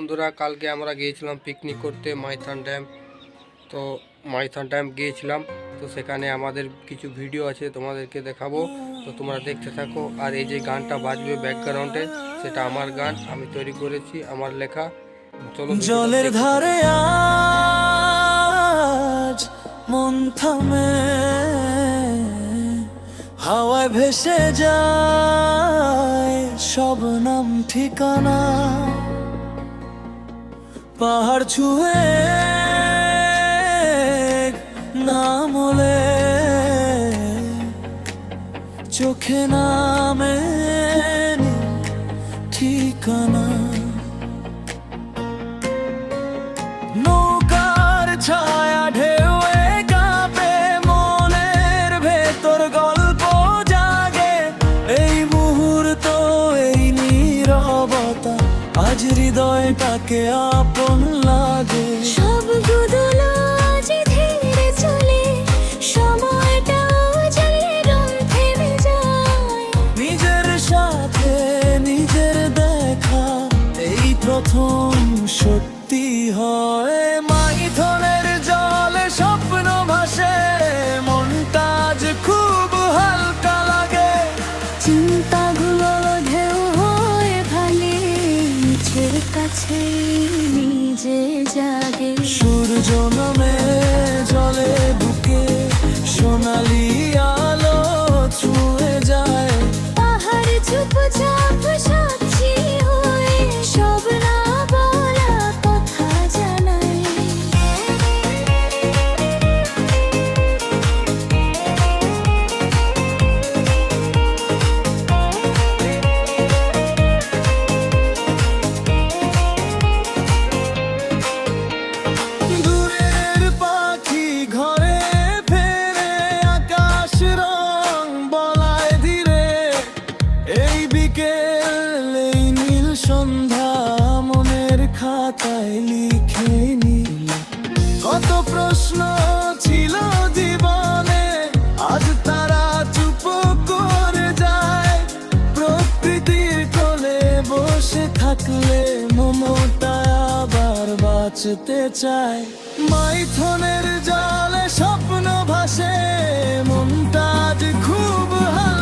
বন্ধুরা, কালকে আমরা গিয়েছিলাম পিকনিক করতে মাইথন ড্যাম। তো মাইথন ড্যাম গিয়েছিলাম, তো সেখানে আমাদের কিছু ভিডিও আছে, তোমাদেরকে দেখাবো। তো তোমরা দেখতে থাকো। আর এই যে গানটা বাজবে ব্যাকগ্রাউন্ডে, সেটা আমার গান, আমি তৈরি করেছি, আমার লেখা। চলো জলের ধারে আজ মন থামে, হাওয়ায় ভেসে যায় সব নাম ঠিকানা। পাহাড় ছুঁয়ে নামলে চোখে নামে ঠিকানা। নৌকার ছায়া ঢেউয়ে কাঁপে, মনের ভেতর গল্প জাগে। এই মুহূর্ত, এই নীরবতা আজ হৃদয়টাকে আপন লাগে। সবগুলো আজ ধীরে চলে, সময়টাও যেরকম থেমে যায়। নিজের সাথে নিজের দেখা এই প্রথম সত্যি হয়। মাইথনের জলে স্বপ্ন ভাসে, মনটা আজ খুব হালকা লাগে। চিন্তাগুলো ঢেউ হয়ে ভালে, নিজের কাছে নিজে জাগে। সূর্য নামে জলে বুকে, সোনালি আলো ছুঁয়ে যায়। পাহাড় চুপচাপ সাক্ষী হয়ে সব না বলা কথা জানায়। দূরের পাখি ঘরে ফেরে, আকাশ রং বলায় ধীরে। এই বিকেল, এই নীল সন্ধ্যা মনের খাতায় লিখে নিল। কত প্রশ্ন ছিল জীবনে, আজ তারা চুপ করে যায়। প্রকৃতির কোলে বসে থাকলে মমতা আবার বাঁচতে চায়। মাইথনের জলে স্বপ্ন ভাসে, মনটা আজ খুব হালকা